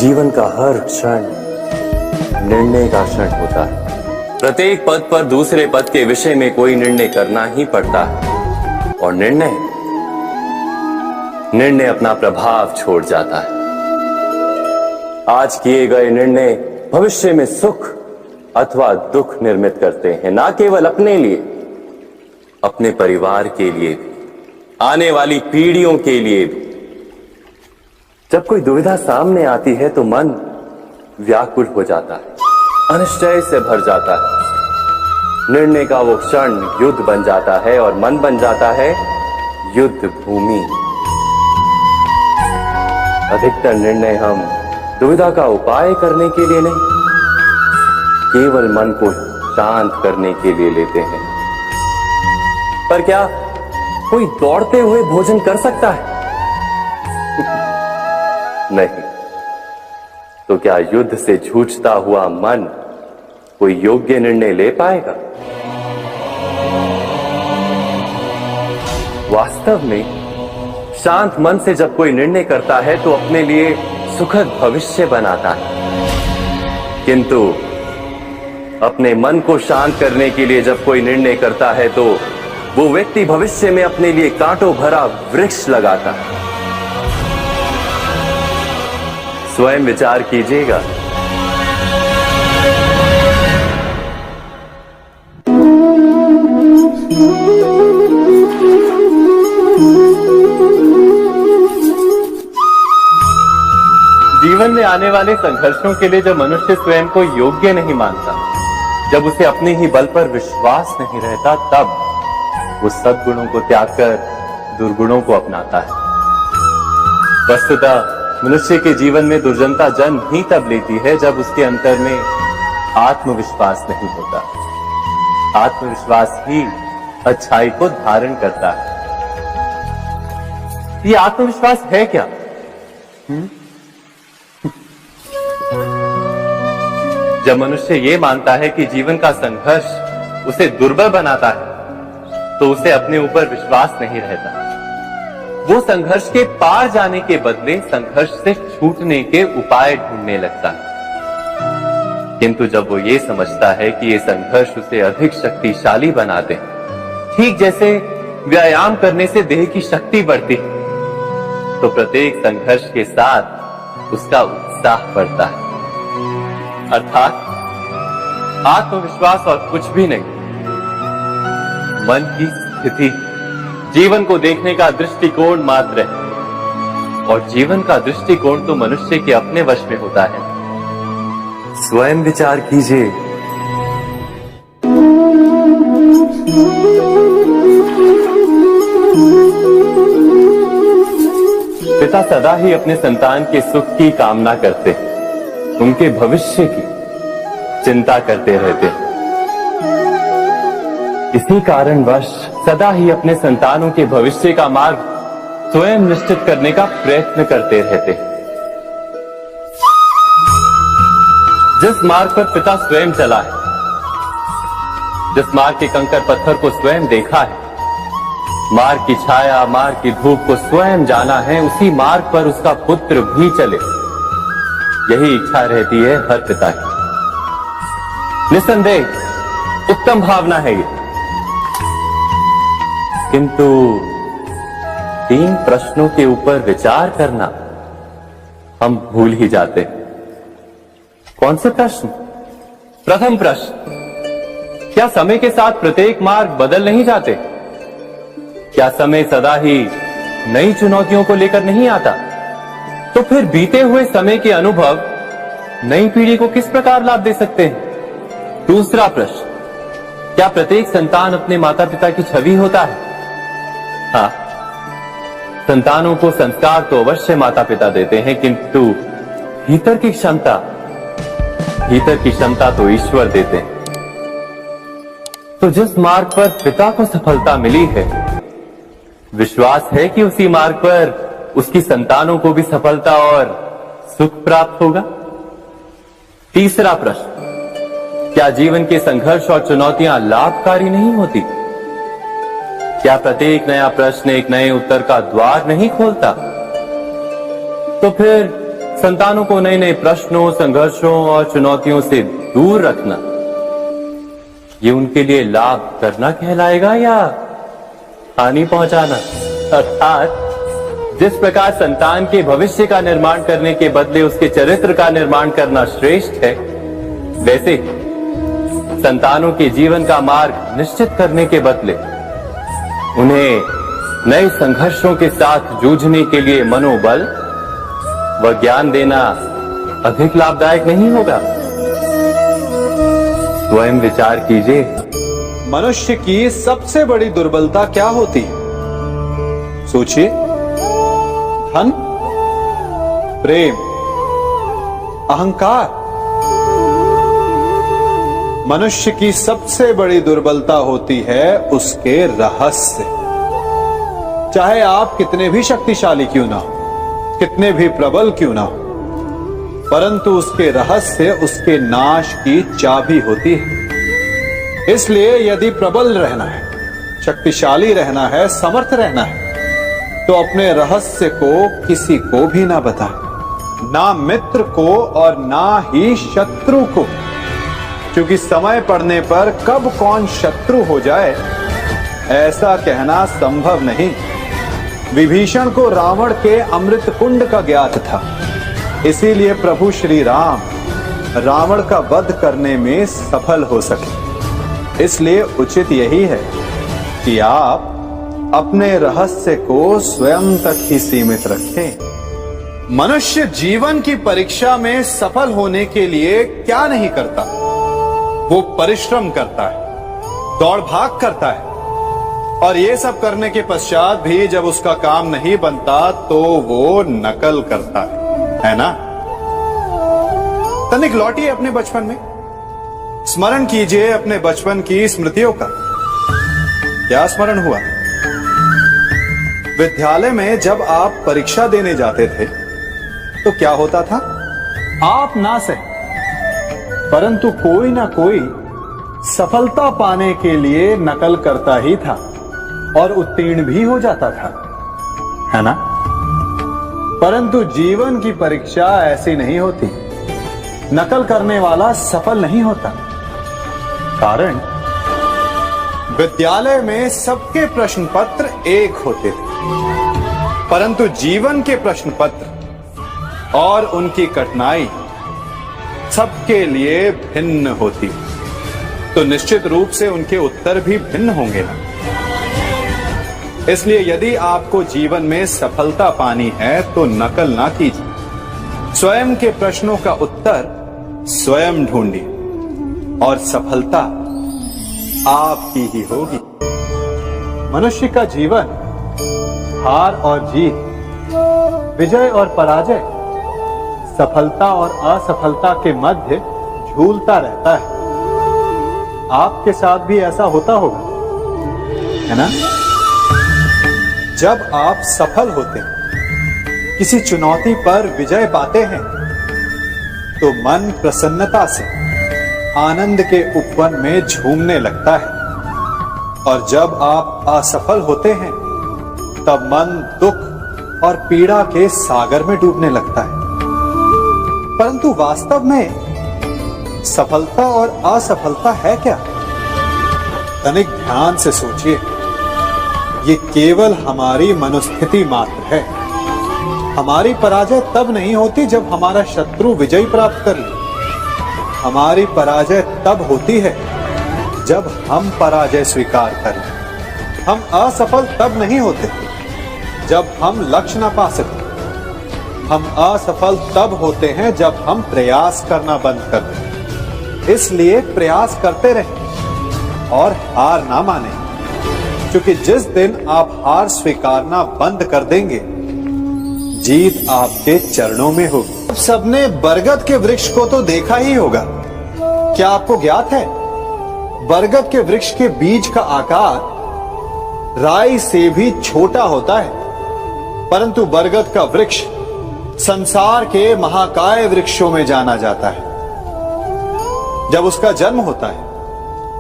जीवन का हर क्षण निर्णय का क्षण होता है। प्रत्येक पद पर दूसरे पद के विषय में कोई निर्णय करना ही पड़ता है और निर्णय अपना प्रभाव छोड़ जाता है। आज किए गए निर्णय भविष्य में सुख अथवा दुख निर्मित करते हैं, ना केवल अपने लिए, अपने परिवार के लिए, आने वाली पीढ़ियों के लिए भी। जब कोई दुविधा सामने आती है तो मन व्याकुल हो जाता है, अनिश्चय से भर जाता है। निर्णय का वो क्षण युद्ध बन जाता है और मन बन जाता है युद्ध भूमि। अधिकतर निर्णय हम दुविधा का उपाय करने के लिए नहीं, केवल मन को शांत करने के लिए लेते हैं। पर क्या कोई दौड़ते हुए भोजन कर सकता है? नहीं। तो क्या युद्ध से जूझता हुआ मन कोई योग्य निर्णय ले पाएगा? वास्तव में शांत मन से जब कोई निर्णय करता है तो अपने लिए सुखद भविष्य बनाता है। किंतु अपने मन को शांत करने के लिए जब कोई निर्णय करता है तो वो व्यक्ति भविष्य में अपने लिए कांटों भरा वृक्ष लगाता है। स्वयं विचार कीजिएगा। जीवन में आने वाले संघर्षों के लिए जब मनुष्य स्वयं को योग्य नहीं मानता, जब उसे अपने ही बल पर विश्वास नहीं रहता, तब वो सद्गुणों को त्याग कर दुर्गुणों को अपनाता है। वस्तुतः मनुष्य के जीवन में दुर्जनता जन्म ही तब लेती है जब उसके अंतर में आत्मविश्वास नहीं होता। आत्मविश्वास ही अच्छाई को धारण करता है। ये आत्मविश्वास है क्या? जब मनुष्य ये मानता है कि जीवन का संघर्ष उसे दुर्बल बनाता है, तो उसे अपने ऊपर विश्वास नहीं रहता। वो संघर्ष के पार जाने के बदले संघर्ष से छूटने के उपाय ढूंढने लगता है। किंतु जब वो ये समझता है कि ये संघर्ष उसे अधिक शक्तिशाली बनाते, ठीक जैसे व्यायाम करने से देह की शक्ति बढ़ती है, तो प्रत्येक संघर्ष के साथ उसका उत्साह बढ़ता है। अर्थात आत्मविश्वास और कुछ भी नहीं, मन की स्थिति, जीवन को देखने का दृष्टिकोण मात्र है। और जीवन का दृष्टिकोण तो मनुष्य के अपने वश में होता है। स्वयं विचार कीजिए। पिता सदा ही अपने संतान के सुख की कामना करते, उनके भविष्य की चिंता करते रहते। इसी कारणवश सदा ही अपने संतानों के भविष्य का मार्ग स्वयं निश्चित करने का प्रयत्न करते रहते। जिस मार्ग पर पिता स्वयं चला है, जिस मार्ग के कंकर पत्थर को स्वयं देखा है, मार्ग की छाया, मार्ग की धूप को स्वयं जाना है, उसी मार्ग पर उसका पुत्र भी चले, यही इच्छा रहती है हर पिता की। निस्संदेह उत्तम भावना है ये। किंतु 3 प्रश्नों के ऊपर विचार करना हम भूल ही जाते। कौन से प्रश्न? प्रथम प्रश्न, क्या समय के साथ प्रत्येक मार्ग बदल नहीं जाते? क्या समय सदा ही नई चुनौतियों को लेकर नहीं आता? तो फिर बीते हुए समय के अनुभव नई पीढ़ी को किस प्रकार लाभ दे सकते हैं? दूसरा प्रश्न, क्या प्रत्येक संतान अपने माता पिता की छवि होता है? हाँ, संतानों को संस्कार तो अवश्य माता पिता देते हैं, किंतु भीतर की क्षमता तो ईश्वर देते हैं। तो जिस मार्ग पर पिता को सफलता मिली है, विश्वास है कि उसी मार्ग पर उसकी संतानों को भी सफलता और सुख प्राप्त होगा। तीसरा प्रश्न, क्या जीवन के संघर्ष और चुनौतियां लाभकारी नहीं होती? क्या प्रत्येक नया प्रश्न एक नए उत्तर का द्वार नहीं खोलता? तो फिर संतानों को नए नए प्रश्नों, संघर्षों और चुनौतियों से दूर रखना, ये उनके लिए लाभ करना कहलाएगा या हानि पहुंचाना? अर्थात जिस प्रकार संतान के भविष्य का निर्माण करने के बदले उसके चरित्र का निर्माण करना श्रेष्ठ है, वैसे संतानों के जीवन का मार्ग निश्चित करने के बदले उन्हें नए संघर्षों के साथ जूझने के लिए मनोबल व ज्ञान देना अधिक लाभदायक नहीं होगा? स्वयं विचार कीजिए। मनुष्य की सबसे बड़ी दुर्बलता क्या होती है? सोचिए। धन, प्रेम, अहंकार। मनुष्य की सबसे बड़ी दुर्बलता होती है उसके रहस्य। चाहे आप कितने भी शक्तिशाली क्यों ना हो, कितने भी प्रबल क्यों ना हो, परंतु उसके रहस्य उसके नाश की चाबी होती है। इसलिए यदि प्रबल रहना है, शक्तिशाली रहना है, समर्थ रहना है, तो अपने रहस्य को किसी को भी ना बताएं, ना मित्र को और ना ही शत्रु को, क्योंकि समय पड़ने पर कब कौन शत्रु हो जाए ऐसा कहना संभव नहीं। विभीषण को रावण के अमृत कुंड का ज्ञात था, इसीलिए प्रभु श्री राम रावण का वध करने में सफल हो सके। इसलिए उचित यही है कि आप अपने रहस्य को स्वयं तक ही सीमित रखें। मनुष्य जीवन की परीक्षा में सफल होने के लिए क्या नहीं करता? वो परिश्रम करता है, दौड़ भाग करता है, और ये सब करने के पश्चात भी जब उसका काम नहीं बनता तो वो नकल करता है ना? तनिक लौटिए अपने बचपन में, स्मरण कीजिए अपने बचपन की स्मृतियों का। क्या स्मरण हुआ? विद्यालय में जब आप परीक्षा देने जाते थे तो क्या होता था? आप ना सही, परंतु कोई ना कोई सफलता पाने के लिए नकल करता ही था और उत्तीर्ण भी हो जाता था, है ना? परंतु जीवन की परीक्षा ऐसी नहीं होती। नकल करने वाला सफल नहीं होता। कारण विद्यालय में सबके प्रश्न पत्र एक होते थे, परंतु जीवन के प्रश्न पत्र और उनकी कठिनाई सबके लिए भिन्न होती, तो निश्चित रूप से उनके उत्तर भी भिन्न होंगे ना। इसलिए यदि आपको जीवन में सफलता पानी है तो नकल ना कीजिए, स्वयं के प्रश्नों का उत्तर स्वयं ढूंढिए और सफलता आपकी ही होगी। मनुष्य का जीवन हार और जीत, विजय और पराजय, सफलता और असफलता के मध्य झूलता रहता है। आपके साथ भी ऐसा होता होगा, है ना? जब आप सफल होते हैं, किसी चुनौती पर विजय पाते हैं, तो मन प्रसन्नता से आनंद के उपवन में झूमने लगता है, और जब आप असफल होते हैं तब मन दुख और पीड़ा के सागर में डूबने लगता है। परंतु वास्तव में सफलता और असफलता है क्या? तनिक ध्यान से सोचिए। ये केवल हमारी मनोस्थिति मात्र है। हमारी पराजय तब नहीं होती जब हमारा शत्रु विजय प्राप्त कर ले। हमारी पराजय तब होती है जब हम पराजय स्वीकार करें। हम असफल तब नहीं होते जब हम लक्ष्य ना पा सके। हम असफल तब होते हैं जब हम प्रयास करना बंद कर दें। इसलिए प्रयास करते रहें और हार ना माने, क्योंकि जिस दिन आप हार स्वीकारना बंद कर देंगे, जीत आपके चरणों में होगी। अब सबने बरगद के वृक्ष को तो देखा ही होगा। क्या आपको ज्ञात है, बरगद के वृक्ष के बीज का आकार राई से भी छोटा होता है, परंतु बरगद का वृक्ष संसार के महाकाय वृक्षों में जाना जाता है। जब उसका जन्म होता है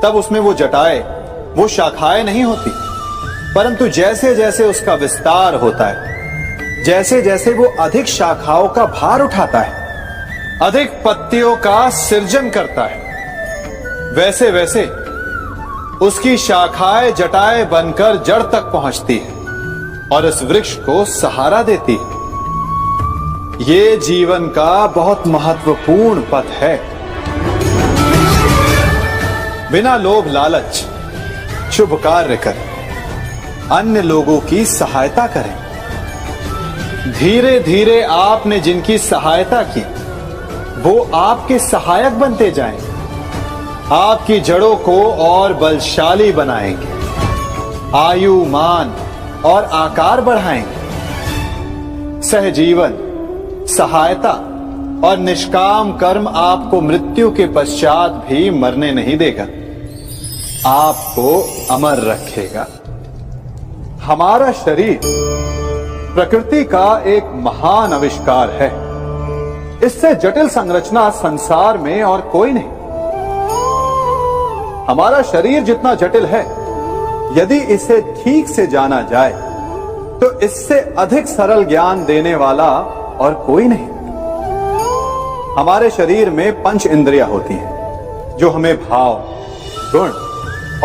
तब उसमें वो जटाएं, वो शाखाएं नहीं होती, परंतु जैसे जैसे उसका विस्तार होता है जैसे जैसे वो अधिक शाखाओं का भार उठाता है, अधिक पत्तियों का सृजन करता है, वैसे वैसे उसकी शाखाएं जटाएं बनकर जड़ तक पहुंचती है और इस वृक्ष को सहारा देती है। ये जीवन का बहुत महत्वपूर्ण पथ है। बिना लोभ लालच शुभ कार्य करें, अन्य लोगों की सहायता करें। धीरे धीरे आपने जिनकी सहायता की वो आपके सहायक बनते जाएं, आपकी जड़ों को और बलशाली बनाएंगे, आयु मान और आकार बढ़ाएंगे। सहजीवन, सहायता और निष्काम कर्म आपको मृत्यु के पश्चात भी मरने नहीं देगा, आपको अमर रखेगा। हमारा शरीर प्रकृति का एक महान आविष्कार है। इससे जटिल संरचना संसार में और कोई नहीं। हमारा शरीर जितना जटिल है, यदि इसे ठीक से जाना जाए तो इससे अधिक सरल ज्ञान देने वाला और कोई नहीं। हमारे शरीर में पंच इंद्रियां होती हैं जो हमें भाव, गुण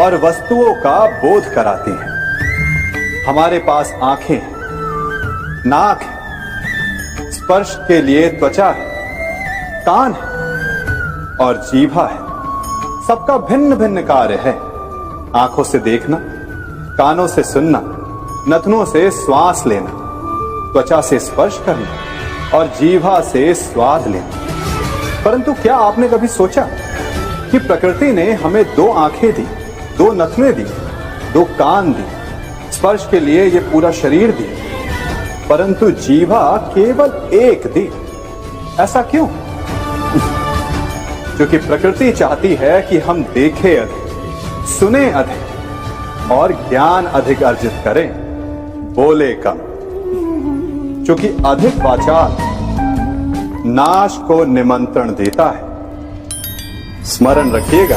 और वस्तुओं का बोध कराती हैं। हमारे पास आंखें हैं, नाक है, स्पर्श के लिए त्वचा है, कान है और जीभा है। सबका भिन्न भिन्न कार्य है। आंखों से देखना, कानों से सुनना, नथनों से श्वास लेना, त्वचा से स्पर्श करना और जीभा से स्वाद लेना। परंतु क्या आपने कभी सोचा कि प्रकृति ने हमें 2 आंखें दी, 2 नथने दी, 2 कान दी, स्पर्श के लिए ये पूरा शरीर दिया, परंतु जीभा केवल 1 दी? ऐसा क्यों? क्योंकि प्रकृति चाहती है कि हम देखें अधिक, सुने अधिक और ज्ञान अधिक अर्जित करें, बोले कम। क्योंकि अधिक वाचाल नाश को निमंत्रण देता है। स्मरण रखिएगा।